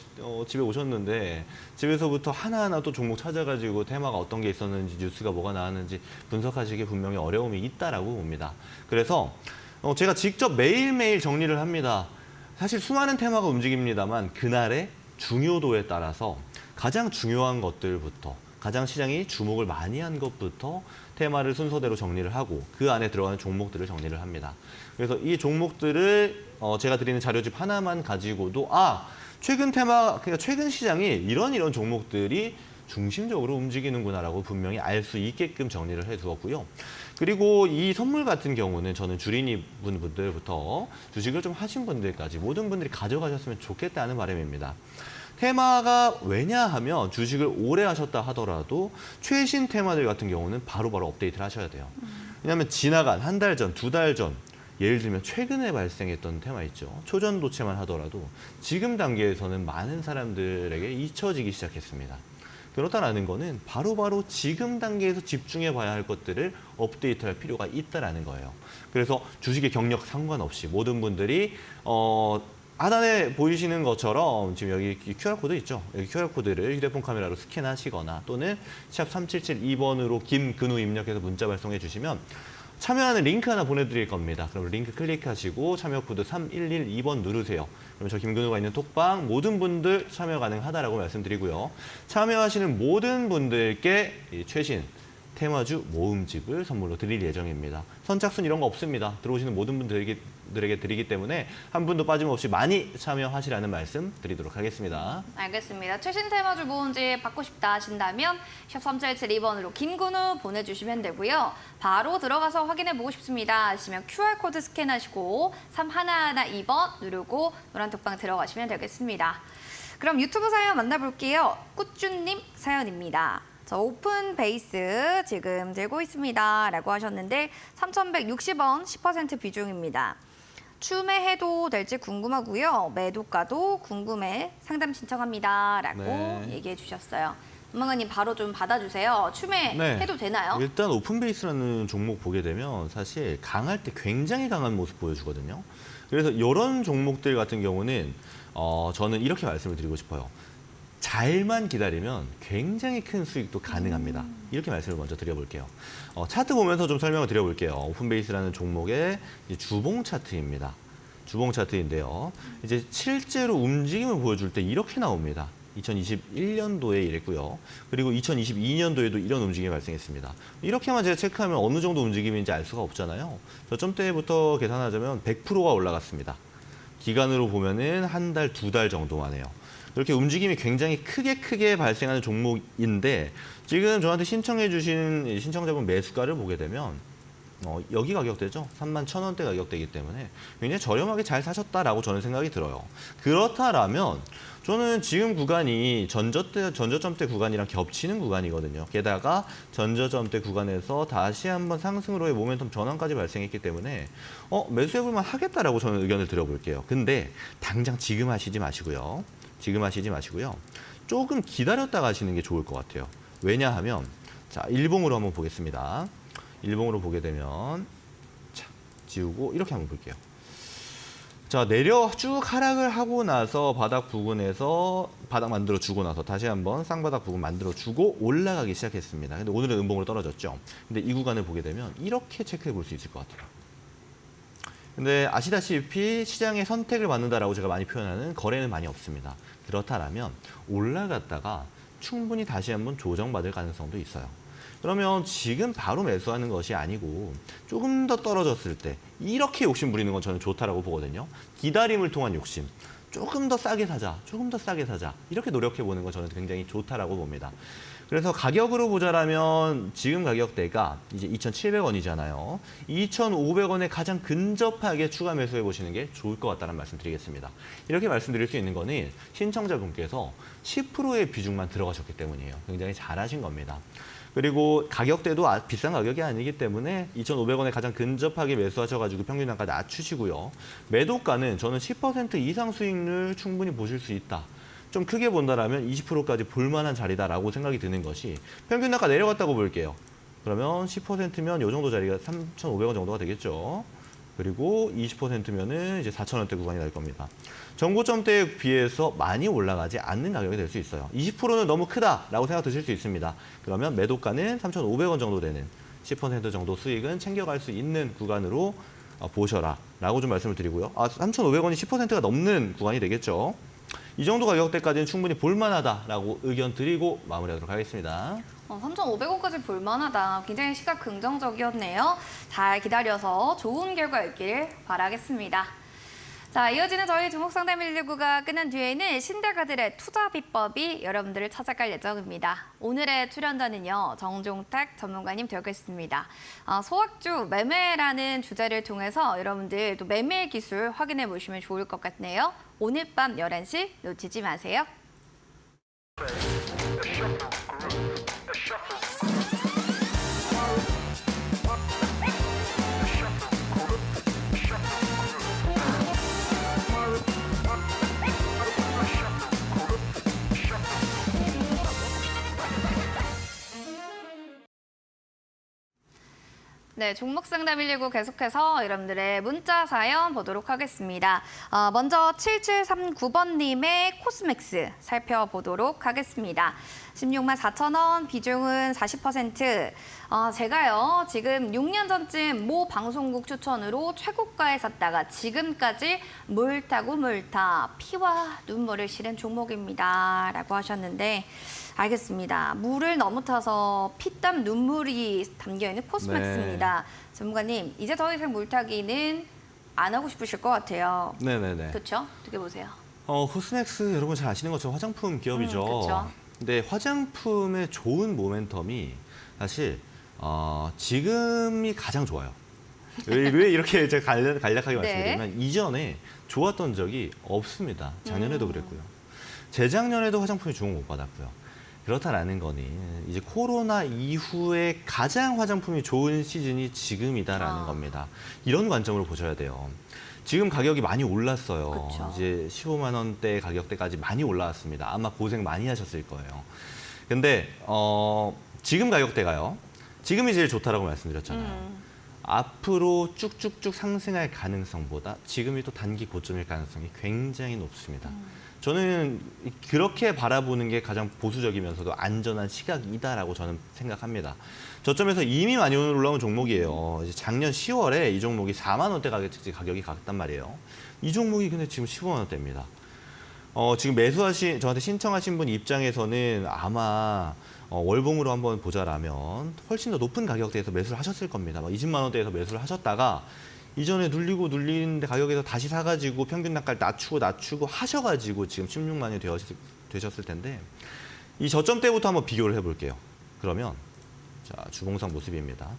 집에 오셨는데 집에서부터 하나하나 또 종목 찾아가지고 테마가 어떤 게 있었는지 뉴스가 뭐가 나왔는지 분석하시기 분명히 어려움이 있다라고 봅니다. 그래서 제가 직접 매일매일 정리를 합니다. 사실 수많은 테마가 움직입니다만 그날의 중요도에 따라서 가장 중요한 것들부터 가장 시장이 주목을 많이 한 것부터 테마를 순서대로 정리를 하고 그 안에 들어가는 종목들을 정리를 합니다. 그래서 이 종목들을 제가 드리는 자료집 하나만 가지고도 최근 테마, 그러니까 최근 시장이 이런 종목들이 중심적으로 움직이는구나라고 분명히 알 수 있게끔 정리를 해두었고요. 그리고 이 선물 같은 경우는 저는 주린이 분들부터 주식을 좀 하신 분들까지 모든 분들이 가져가셨으면 좋겠다는 바람입니다. 테마가 왜냐하면 주식을 오래 하셨다 하더라도 최신 테마들 같은 경우는 바로바로 업데이트를 하셔야 돼요. 왜냐하면 지나간 한 달 전, 두 달 전, 예를 들면 최근에 발생했던 테마 있죠. 초전도체만 하더라도 지금 단계에서는 많은 사람들에게 잊혀지기 시작했습니다. 그렇다는 거는 바로바로 지금 단계에서 집중해 봐야 할 것들을 업데이트할 필요가 있다는 거예요. 그래서 주식의 경력 상관없이 모든 분들이 하단에 보이시는 것처럼 지금 여기 QR코드 있죠? 여기 QR코드를 휴대폰 카메라로 스캔하시거나 또는 샵 3772번으로 김근우 입력해서 문자 발송해 주시면 참여하는 링크 하나 보내드릴 겁니다. 그럼 링크 클릭하시고 참여 코드 3112번 누르세요. 그럼 저 김근우가 있는 톡방 모든 분들 참여 가능하다라고 말씀드리고요. 참여하시는 모든 분들께 이 최신 테마주 모음집을 선물로 드릴 예정입니다. 선착순 이런 거 없습니다. 들어오시는 모든 분들에게 드리기 때문에 한 분도 빠짐없이 많이 참여하시라는 말씀 드리도록 하겠습니다. 알겠습니다. 최신 테마주 모음집 받고 싶다 하신다면 샵 3772번으로 김근우 보내주시면 되고요. 바로 들어가서 확인해 보고 싶습니다 하시면 QR코드 스캔하시고 3112번 누르고 노란톡방 들어가시면 되겠습니다. 그럼 유튜브 사연 만나볼게요. 꾸쭈님 사연입니다. 저 오픈 베이스 지금 들고 있습니다 라고 하셨는데 3,160원 10% 비중입니다. 추매해도 될지 궁금하고요. 매도가도 궁금해 상담 신청합니다 라고 얘기해 주셨어요. 전문가님 바로 좀 받아주세요. 추매해도 되나요? 일단 오픈베이스라는 종목 보게 되면 사실 강할 때 굉장히 강한 모습 보여주거든요. 그래서 이런 종목들 같은 경우는 저는 이렇게 말씀을 드리고 싶어요. 잘만 기다리면 굉장히 큰 수익도 가능합니다. 이렇게 말씀을 먼저 드려볼게요. 차트 보면서 좀 설명을 드려볼게요. 오픈베이스라는 종목의 주봉 차트입니다. 주봉 차트인데요. 이제 실제로 움직임을 보여줄 때 이렇게 나옵니다. 2021년도에 이랬고요. 그리고 2022년도에도 이런 움직임이 발생했습니다. 이렇게만 제가 체크하면 어느 정도 움직임인지 알 수가 없잖아요. 저점대부터 계산하자면 100%가 올라갔습니다. 기간으로 보면은 한 달, 두 달 정도만 해요. 이렇게 움직임이 굉장히 크게 발생하는 종목인데 지금 저한테 신청해 주신 신청자분 매수가를 보게 되면 여기 가격대죠. 31,000원대 가격대이기 때문에 굉장히 저렴하게 잘 사셨다라고 저는 생각이 들어요. 그렇다라면 저는 지금 구간이 전저점대 구간이랑 겹치는 구간이거든요. 게다가 전저점대 구간에서 다시 한번 상승으로의 모멘텀 전환까지 발생했기 때문에 매수해볼만 하겠다라고 저는 의견을 드려볼게요. 근데 당장 지금 하시지 마시고요. 조금 기다렸다가 하시는 게 좋을 것 같아요. 왜냐하면 자 일봉으로 한번 보겠습니다. 일봉으로 보게 되면 자 지우고 이렇게 한번 볼게요. 자 쭉 하락을 하고 나서 바닥 부근에서 바닥 만들어 주고 나서 다시 한번 쌍바닥 부근 만들어 주고 올라가기 시작했습니다. 근데 오늘은 음봉으로 떨어졌죠. 근데 이 구간을 보게 되면 이렇게 체크해 볼 수 있을 것 같아요. 근데 아시다시피 시장의 선택을 받는다라고 제가 많이 표현하는 거래는 많이 없습니다. 그렇다면 올라갔다가 충분히 다시 한번 조정받을 가능성도 있어요. 그러면 지금 바로 매수하는 것이 아니고 조금 더 떨어졌을 때 이렇게 욕심 부리는 건 저는 좋다라고 보거든요. 기다림을 통한 욕심. 조금 더 싸게 사자, 이렇게 노력해 보는 건 저는 굉장히 좋다라고 봅니다. 그래서 가격으로 보자라면 지금 가격대가 이제 2,700원이잖아요. 2,500원에 가장 근접하게 추가 매수해 보시는 게 좋을 것 같다는 말씀 드리겠습니다. 이렇게 말씀드릴 수 있는 거는 신청자분께서 10%의 비중만 들어가셨기 때문이에요. 굉장히 잘하신 겁니다. 그리고 가격대도 비싼 가격이 아니기 때문에 2,500원에 가장 근접하게 매수하셔가지고 평균 단가 낮추시고요. 매도가는 저는 10% 이상 수익률 충분히 보실 수 있다. 좀 크게 본다라면 20%까지 볼만한 자리다라고 생각이 드는 것이 평균 단가 내려갔다고 볼게요. 그러면 10%면 이 정도 자리가 3,500원 정도가 되겠죠. 그리고 20%면은 이제 4,000원대 구간이 날 겁니다. 정고점대에 비해서 많이 올라가지 않는 가격이 될 수 있어요. 20%는 너무 크다라고 생각 드실 수 있습니다. 그러면 매도가는 3,500원 정도 되는 10% 정도 수익은 챙겨갈 수 있는 구간으로 보셔라 라고 좀 말씀을 드리고요. 3,500원이 10%가 넘는 구간이 되겠죠. 이 정도 가격대까지는 충분히 볼만하다라고 의견 드리고 마무리하도록 하겠습니다. 3,500원까지 볼만하다. 굉장히 시각 긍정적이었네요. 잘 기다려서 좋은 결과 있기를 바라겠습니다. 자, 이어지는 저희 종목상담 119가 끝난 뒤에는 신대가들의 투자 비법이 여러분들을 찾아갈 예정입니다. 오늘의 출연자는요, 정종택 전문가님 되겠습니다. 소확주 매매라는 주제를 통해서 여러분들 또 매매 기술 확인해 보시면 좋을 것 같네요. 오늘 밤 11시 놓치지 마세요. 네, 종목 상담 119 계속해서 여러분들의 문자 사연 보도록 하겠습니다. 먼저 7739번님의 코스맥스 살펴보도록 하겠습니다. 16만 4천 원, 비중은 40%. 제가요, 지금 6년 전쯤 모 방송국 추천으로 최고가에 샀다가 지금까지 물타고 물타 피와 눈물을 실은 종목입니다. 라고 하셨는데, 알겠습니다. 물을 너무 타서 피땀 눈물이 담겨있는 코스맥스입니다. 전문가님, 이제 더 이상 물타기는 안 하고 싶으실 것 같아요. 네네네. 그렇죠? 어떻게 보세요? 코스맥스 여러분 잘 아시는 것처럼 화장품 기업이죠. 그쵸. 근데 화장품의 좋은 모멘텀이 사실 지금이 가장 좋아요. 왜 이렇게 제가 간략하게 말씀드리면 이전에 좋았던 적이 없습니다. 작년에도 그랬고요. 재작년에도 화장품이 주목 못 받았고요. 그렇다라는 거는 이제 코로나 이후에 가장 화장품이 좋은 시즌이 지금이다라는 겁니다. 이런 관점으로 보셔야 돼요. 지금 가격이 많이 올랐어요. 그쵸. 이제 15만 원대 가격대까지 많이 올라왔습니다. 아마 고생 많이 하셨을 거예요. 근데 지금 가격대가요. 지금이 제일 좋다라고 말씀드렸잖아요. 앞으로 쭉쭉쭉 상승할 가능성보다 지금이 또 단기 고점일 가능성이 굉장히 높습니다. 저는 그렇게 바라보는 게 가장 보수적이면서도 안전한 시각이다라고 저는 생각합니다. 저점에서 이미 많이 올라온 종목이에요. 이제 작년 10월에 이 종목이 4만 원대 가격이 갔단 말이에요. 이 종목이 근데 지금 15만 원대입니다. 지금 저한테 신청하신 분 입장에서는 아마 월봉으로 한번 보자라면 훨씬 더 높은 가격대에서 매수를 하셨을 겁니다. 20만 원대에서 매수를 하셨다가 이전에 눌리는데 가격에서 다시 사가지고 평균 단가를 낮추고 하셔가지고 지금 16만 원이 되셨을 텐데 이 저점 때부터 한번 비교를 해볼게요. 그러면 자 주봉상 모습입니다.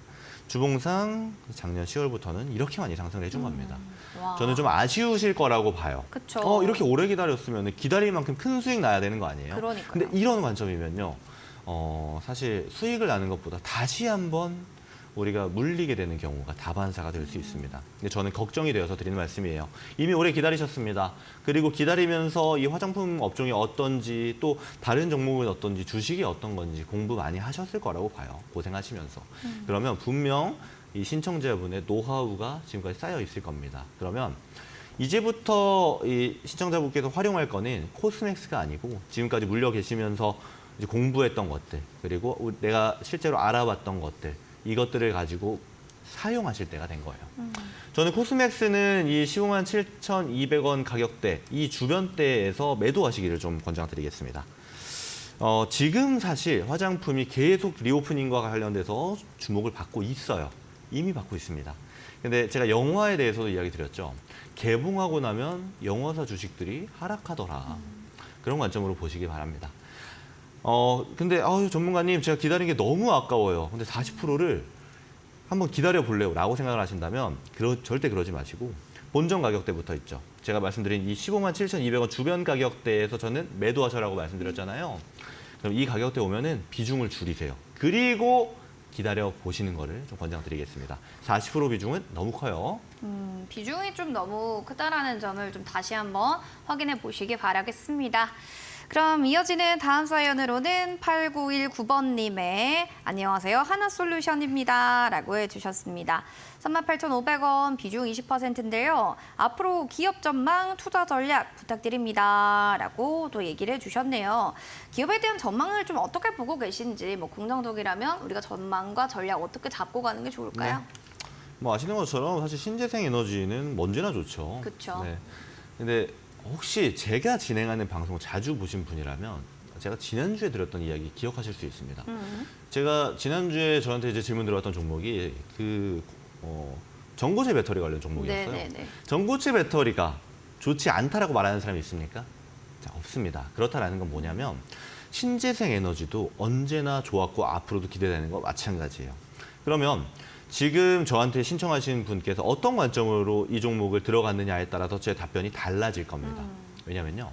주봉상 작년 10월부터는 이렇게 많이 상승을 해준 겁니다. 와. 저는 좀 아쉬우실 거라고 봐요. 그쵸. 이렇게 오래 기다렸으면 기다릴 만큼 큰 수익 나야 되는 거 아니에요? 그러니까요. 근데 이런 관점이면요. 사실 수익을 나는 것보다 다시 한번 우리가 물리게 되는 경우가 다반사가 될 수 있습니다. 근데 저는 걱정이 되어서 드리는 말씀이에요. 이미 오래 기다리셨습니다. 그리고 기다리면서 이 화장품 업종이 어떤지 또 다른 종목은 어떤지 주식이 어떤 건지 공부 많이 하셨을 거라고 봐요. 고생하시면서. 그러면 분명 이 신청자분의 노하우가 지금까지 쌓여 있을 겁니다. 그러면 이제부터 이 시청자분께서 활용할 거는 코스맥스가 아니고 지금까지 물려 계시면서 이제 공부했던 것들 그리고 내가 실제로 알아봤던 것들 이것들을 가지고 사용하실 때가 된 거예요. 저는 코스맥스는 이 15만 7,200원 가격대 이 주변대에서 매도하시기를 좀 권장드리겠습니다. 지금 사실 화장품이 계속 리오프닝과 관련돼서 주목을 받고 있어요. 이미 받고 있습니다. 근데 제가 영화에 대해서도 이야기 드렸죠. 개봉하고 나면 영화사 주식들이 하락하더라. 그런 관점으로 보시기 바랍니다. 근데 전문가님 제가 기다린 게 너무 아까워요. 근데 40%를 한번 기다려 볼래요 라고 생각을 하신다면 절대 그러지 마시고 본전 가격대부터 있죠. 제가 말씀드린 이 15만 7,200원 주변 가격대에서 저는 매도하셔라고 말씀드렸잖아요. 그럼 이 가격대 오면은 비중을 줄이세요. 그리고 기다려 보시는 거를 좀 권장드리겠습니다. 40% 비중은 너무 커요. 비중이 좀 너무 크다라는 점을 좀 다시 한번 확인해 보시기 바라겠습니다. 그럼 이어지는 다음 사연으로는 8919번님의 안녕하세요. 하나솔루션입니다. 라고 해주셨습니다. 38,500원 비중 20%인데요. 앞으로 기업 전망, 투자 전략 부탁드립니다. 라고 또 얘기를 해주셨네요. 기업에 대한 전망을 좀 어떻게 보고 계신지 뭐 긍정적이라면 우리가 전망과 전략 어떻게 잡고 가는 게 좋을까요? 네. 뭐 아시는 것처럼 사실 신재생 에너지는 언제나 좋죠. 그쵸. 네. 근데 혹시 제가 진행하는 방송 자주 보신 분이라면 제가 지난주에 드렸던 이야기 기억하실 수 있습니다. 제가 지난주에 저한테 이제 질문 들어왔던 종목이 전고체 배터리 관련 종목이었어요. 네네네. 전고체 배터리가 좋지 않다라고 말하는 사람이 있습니까? 자, 없습니다. 그렇다라는 건 뭐냐면 신재생 에너지도 언제나 좋았고 앞으로도 기대되는 거 마찬가지예요. 그러면 지금 저한테 신청하신 분께서 어떤 관점으로 이 종목을 들어갔느냐에 따라서 제 답변이 달라질 겁니다. 왜냐면요.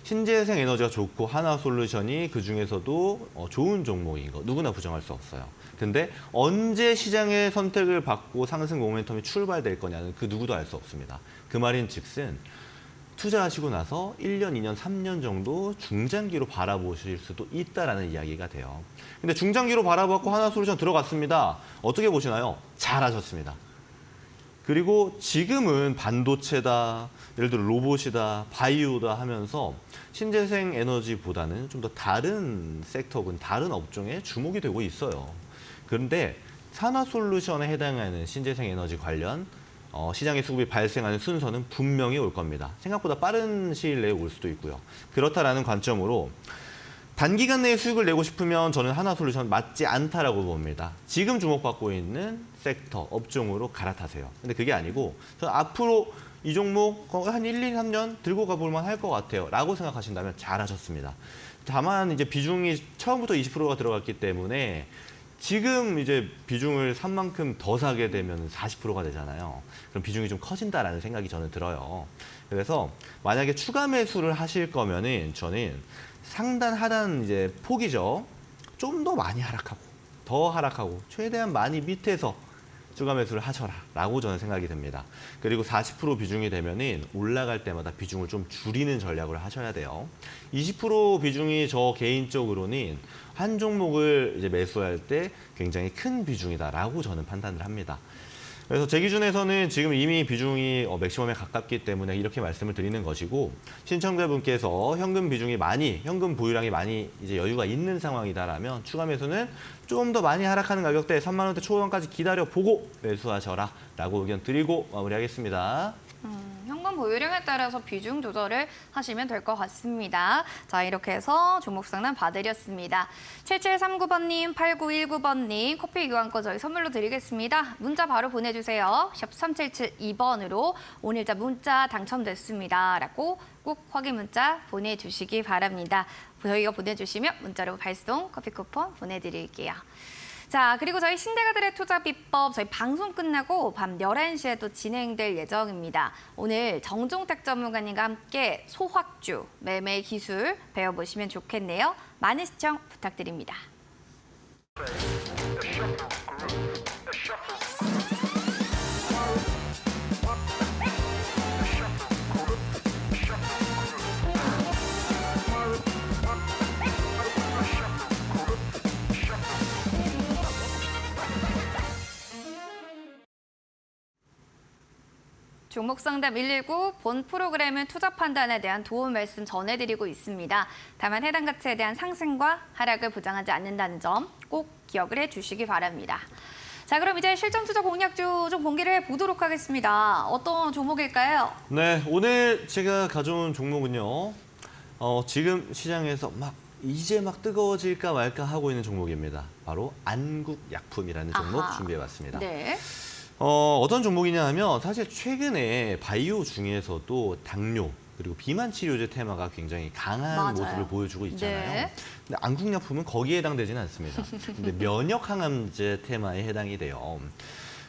신재생 에너지가 좋고 하나솔루션이 그중에서도 좋은 종목인 거 누구나 부정할 수 없어요. 근데 언제 시장의 선택을 받고 상승 모멘텀이 출발될 거냐는 그 누구도 알 수 없습니다. 그 말인 즉슨 투자하시고 나서 1년, 2년, 3년 정도 중장기로 바라보실 수도 있다라는 이야기가 돼요. 근데 중장기로 바라봤고 하나솔루션 들어갔습니다. 어떻게 보시나요? 잘하셨습니다. 그리고 지금은 반도체다, 예를 들어 로봇이다, 바이오다 하면서 신재생 에너지보다는 좀 더 다른 섹터군, 다른 업종에 주목이 되고 있어요. 그런데 하나솔루션에 해당하는 신재생 에너지 관련 시장의 수급이 발생하는 순서는 분명히 올 겁니다. 생각보다 빠른 시일 내에 올 수도 있고요. 그렇다라는 관점으로 단기간 내에 수익을 내고 싶으면 저는 하나솔루션 맞지 않다라고 봅니다. 지금 주목받고 있는 섹터, 업종으로 갈아타세요. 근데 그게 아니고 저는 앞으로 이 종목 한 1, 2, 3년 들고 가볼 만할 것 같아요. 라고 생각하신다면 잘하셨습니다. 다만 이제 비중이 처음부터 20%가 들어갔기 때문에 지금 이제 비중을 산 만큼 더 사게 되면 40%가 되잖아요. 그럼 비중이 좀 커진다라는 생각이 저는 들어요. 그래서 만약에 추가 매수를 하실 거면은 저는 상단 하단 이제 폭이죠. 좀 더 많이 하락하고 더 하락하고 최대한 많이 밑에서 추가 매수를 하셔라 라고 저는 생각이 듭니다. 그리고 40% 비중이 되면은 올라갈 때마다 비중을 좀 줄이는 전략을 하셔야 돼요. 20% 비중이 저 개인적으로는 한 종목을 이제 매수할 때 굉장히 큰 비중이다라고 저는 판단을 합니다. 그래서 제 기준에서는 지금 이미 비중이 맥시멈에 가깝기 때문에 이렇게 말씀을 드리는 것이고, 신청자분께서 현금 비중이 현금 보유량이 많이 이제 여유가 있는 상황이다라면 추가 매수는 좀 더 많이 하락하는 가격대 3만 원대 초반까지 기다려 보고 매수하셔라라고 의견 드리고 마무리하겠습니다. 현금 보유량에 따라서 비중 조절을 하시면 될 것 같습니다. 자, 이렇게 해서 종목 상담 봐드렸습니다. 7739번님, 8919번님 커피 교환권 저희 선물로 드리겠습니다. 문자 바로 보내주세요. 샵 3772번으로 오늘자 문자 당첨됐습니다. 라고 꼭 확인 문자 보내주시기 바랍니다. 저희가 보내주시면 문자로 발송 커피 쿠폰 보내드릴게요. 자, 그리고 저희 신대가들의 투자 비법 저희 방송 끝나고 밤 11시에 또 진행될 예정입니다. 오늘 정종택 전문가님과 함께 소확주 매매 기술 배워보시면 좋겠네요. 많은 시청 부탁드립니다. 종목상담 119 본 프로그램은 투자 판단에 대한 도움 말씀 전해드리고 있습니다. 다만 해당 가치에 대한 상승과 하락을 보장하지 않는다는 점 꼭 기억을 해주시기 바랍니다. 자, 그럼 이제 실전 투자 공략주 좀 공개를 해보도록 하겠습니다. 어떤 종목일까요? 네, 오늘 제가 가져온 종목은요. 지금 시장에서 이제 뜨거워질까 말까 하고 있는 종목입니다. 바로 안국약품이라는 종목 아하. 준비해봤습니다. 네. 어떤 종목이냐 하면 사실 최근에 바이오 중에서도 당뇨 그리고 비만 치료제 테마가 굉장히 강한 맞아요. 모습을 보여주고 있잖아요. 네. 근데 안국약품은 거기에 해당되지는 않습니다. 근데 면역항암제 테마에 해당이 돼요.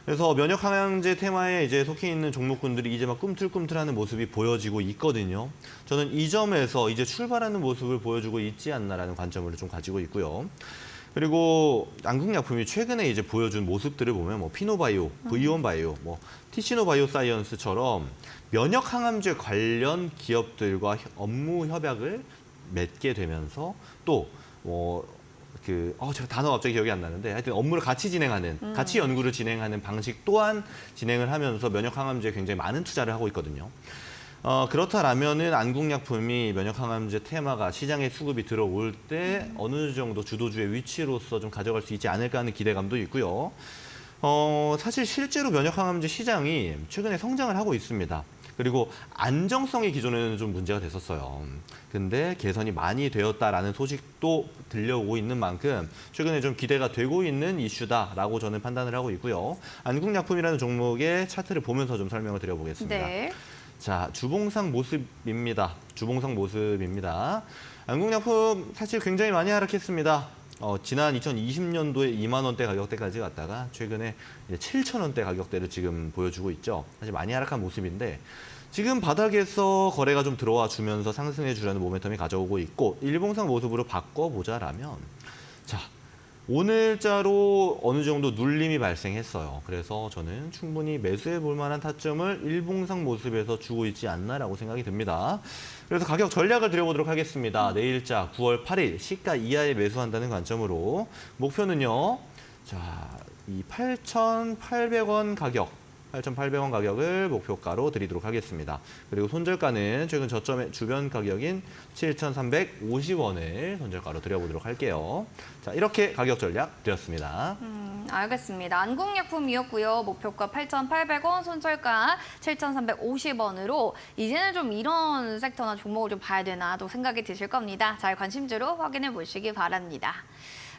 그래서 면역항암제 테마에 이제 속해 있는 종목군들이 이제 꿈틀꿈틀하는 모습이 보여지고 있거든요. 저는 이 점에서 이제 출발하는 모습을 보여주고 있지 않나라는 관점을 좀 가지고 있고요. 그리고 안국약품이 최근에 이제 보여준 모습들을 보면 피노바이오, 브이온바이오, 티시노바이오사이언스처럼 면역항암제 관련 기업들과 업무 협약을 맺게 되면서 또 제가 단어가 갑자기 기억이 안 나는데 하여튼 업무를 같이 진행하는, 같이 연구를 진행하는 방식 또한 진행을 하면서 면역 항암제에 굉장히 많은 투자를 하고 있거든요. 그렇다라면은 안국약품이 면역 항암제 테마가 시장에 수급이 들어올 때 어느 정도 주도주의 위치로서 좀 가져갈 수 있지 않을까 하는 기대감도 있고요. 사실 실제로 면역 항암제 시장이 최근에 성장을 하고 있습니다. 그리고 안정성이 기존에는 좀 문제가 됐었어요. 근데 개선이 많이 되었다라는 소식도 들려오고 있는 만큼 최근에 좀 기대가 되고 있는 이슈다라고 저는 판단을 하고 있고요. 안국약품이라는 종목의 차트를 보면서 좀 설명을 드려보겠습니다. 네. 자, 주봉상 모습입니다. 주봉상 모습입니다. 안국약품 사실 굉장히 많이 하락했습니다. 지난 2020년도에 2만 원대 가격대까지 갔다가 최근에 이제 7천 원대 가격대를 지금 보여주고 있죠. 사실 많이 하락한 모습인데 지금 바닥에서 거래가 좀 들어와 주면서 상승해 주려는 모멘텀이 가져오고 있고 일봉상 모습으로 바꿔보자라면 자, 오늘자로 어느 정도 눌림이 발생했어요. 그래서 저는 충분히 매수해 볼 만한 타점을 일봉상 모습에서 주고 있지 않나라고 생각이 듭니다. 그래서 가격 전략을 드려보도록 하겠습니다. 내일자 9월 8일 시가 이하에 매수한다는 관점으로 목표는요. 자, 이 8,800원 가격. 8,800원 가격을 목표가로 드리도록 하겠습니다. 그리고 손절가는 최근 저점의 주변 가격인 7,350원을 손절가로 드려보도록 할게요. 자, 이렇게 가격 전략 드렸습니다. 알겠습니다. 안국약품이었고요. 목표가 8,800원, 손절가 7,350원으로 이제는 좀 이런 섹터나 종목을 좀 봐야 되나도 생각이 드실 겁니다. 잘 관심주로 확인해 보시기 바랍니다.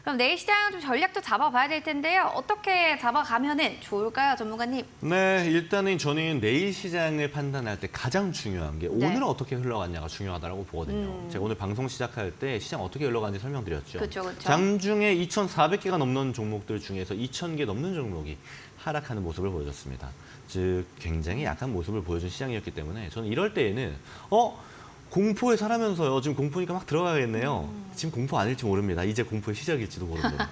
그럼 내일 시장 좀 전략도 잡아봐야 될 텐데요. 어떻게 잡아가면은 좋을까요, 전문가님? 네, 일단은 저는 내일 시장을 판단할 때 가장 중요한 게 네. 오늘은 어떻게 흘러갔냐가 중요하다고 보거든요. 제가 오늘 방송 시작할 때 시장 어떻게 흘러가는지 설명드렸죠. 그렇죠. 장중에 2,400개가 넘는 종목들 중에서 2,000개 넘는 종목이 하락하는 모습을 보여줬습니다. 즉 굉장히 약한 모습을 보여준 시장이었기 때문에 저는 이럴 때에는 공포에 살아면서요. 지금 공포니까 막 들어가야겠네요. 지금 공포 아닐지 모릅니다. 이제 공포의 시작일지도 모릅니다.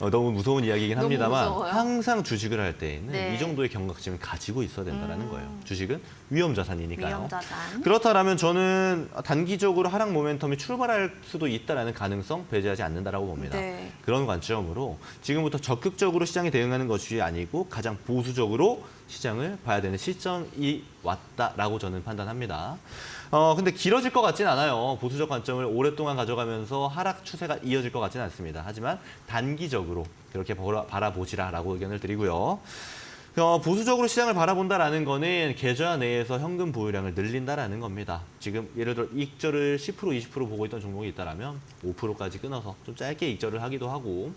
너무 무서운 이야기이긴 너무 합니다만 무서워요. 항상 주식을 할 때에는 네. 이 정도의 경각심을 가지고 있어야 된다는 거예요. 주식은 위험 자산이니까요. 위험자산. 그렇다면 저는 단기적으로 하락 모멘텀이 출발할 수도 있다는 가능성 배제하지 않는다라고 봅니다. 네. 그런 관점으로 지금부터 적극적으로 시장에 대응하는 것이 아니고 가장 보수적으로 시장을 봐야 되는 시점이 왔다라고 저는 판단합니다. 근데 길어질 것 같진 않아요. 보수적 관점을 오랫동안 가져가면서 하락 추세가 이어질 것 같지는 않습니다. 하지만 단기적으로 그렇게 바라보시라라고 의견을 드리고요. 보수적으로 시장을 바라본다라는 거는 계좌 내에서 현금 보유량을 늘린다라는 겁니다. 지금 예를 들어 익절을 10%, 20% 보고 있던 종목이 있다라면 5%까지 끊어서 좀 짧게 익절을 하기도 하고,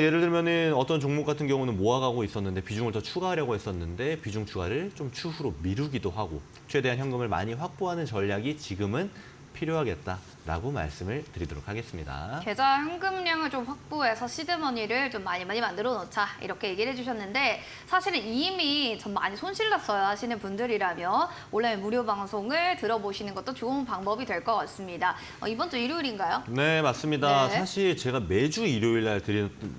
예를 들면은 어떤 종목 같은 경우는 모아가고 있었는데 비중을 더 추가하려고 했었는데 비중 추가를 좀 추후로 미루기도 하고 최대한 현금을 많이 확보하는 전략이 지금은 필요하겠다라고 말씀을 드리도록 하겠습니다. 계좌 현금량을 좀 확보해서 시드머니를 좀 많이 만들어 놓자 이렇게 얘기를 해주셨는데 사실은 이미 좀 많이 손실났어요 하시는 분들이라면 온라인 무료 방송을 들어보시는 것도 좋은 방법이 될 것 같습니다. 이번 주 일요일인가요? 네, 맞습니다. 네. 사실 제가 매주 일요일 날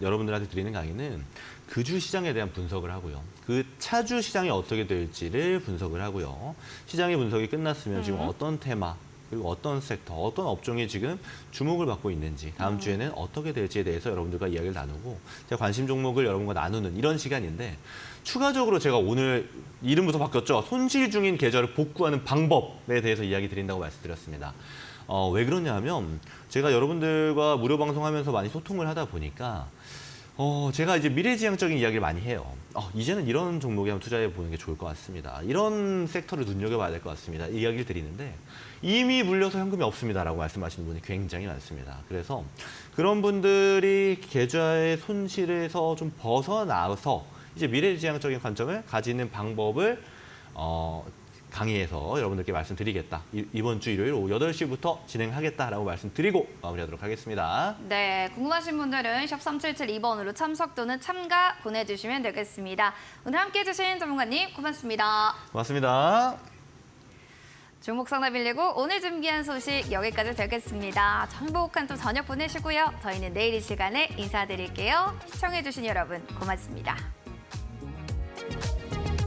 여러분들한테 드리는 강의는 그 주 시장에 대한 분석을 하고요. 그 차주 시장이 어떻게 될지를 분석을 하고요. 시장의 분석이 끝났으면 지금 어떤 테마 그리고 어떤 섹터, 어떤 업종이 지금 주목을 받고 있는지 다음 주에는 어떻게 될지에 대해서 여러분들과 이야기를 나누고 제가 관심 종목을 여러분과 나누는 이런 시간인데 추가적으로 제가 오늘 이름부터 바뀌었죠. 손실 중인 계좌를 복구하는 방법에 대해서 이야기 드린다고 말씀드렸습니다. 왜 그러냐 하면 제가 여러분들과 무료 방송하면서 많이 소통을 하다 보니까 제가 이제 미래지향적인 이야기를 많이 해요. 이제는 이런 종목에 한번 투자해 보는 게 좋을 것 같습니다. 이런 섹터를 눈여겨봐야 될 것 같습니다. 이야기를 드리는데 이미 물려서 현금이 없습니다라고 말씀하시는 분이 굉장히 많습니다. 그래서 그런 분들이 계좌의 손실에서 좀 벗어나서 이제 미래지향적인 관점을 가지는 방법을 강의에서 여러분들께 말씀드리겠다. 이번 주 일요일 오후 8시부터 진행하겠다라고 말씀드리고 마무리하도록 하겠습니다. 네, 궁금하신 분들은 샵 3772번으로 참석 또는 참가 보내주시면 되겠습니다. 오늘 함께해 주신 전문가님 고맙습니다. 고맙습니다. 종목 상담 119 오늘 준비한 소식 여기까지 되겠습니다. 행복한 또 저녁 보내시고요. 저희는 내일 이 시간에 인사드릴게요. 시청해 주신 여러분 고맙습니다.